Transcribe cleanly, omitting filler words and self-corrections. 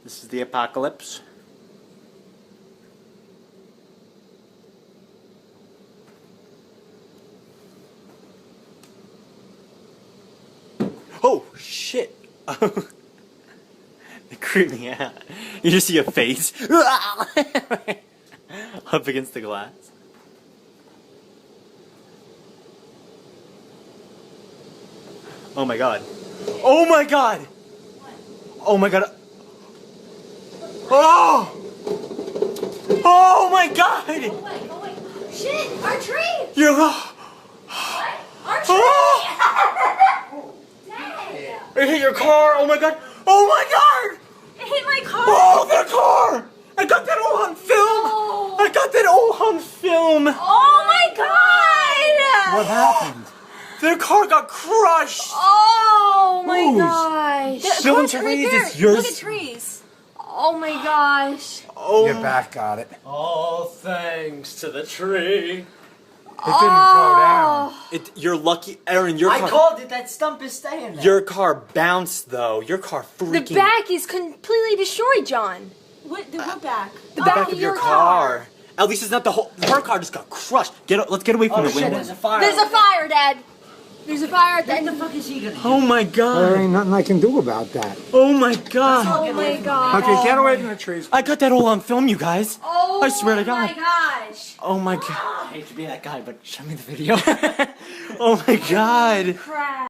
This is the apocalypse. Oh, shit. They creep me out. You just see a face up against the glass. Oh my god. Oh my god! Oh my god. Oh! Oh my god! Go away. Shit! Our tree! You're... What? Our tree! Oh! Dang! It hit your car! Oh my god! Oh my god! It hit my car! Oh, the car! I got that all on film! Oh. I got that all on film! Oh my god! What happened? Their car got crushed! Oh my Whose? gosh! Don't Look trees, there. it's yours. Look at trees. Oh my gosh! Oh, Your back got it. all thanks to the tree. It didn't go down. You're lucky, Aaron. Your I car. called it. That stump is staying there. Your car bounced though. Your car The freaking. back is completely destroyed, John. What back? The The back of your car. At least it's not the whole. Her car just got crushed. Let's get away from Oh the shit! window. There's a fire. There's a fire, Dad. There's a fire at the What end the of fuck is he gonna do? Oh my There god. ain't nothing I can do about that. Oh my god. Oh my god. Okay, get away from the trees. I got that all on film, you guys. Oh I swear to God. my gosh. Oh my god. I hate to be that guy, but show me the video. Oh my god. Crap.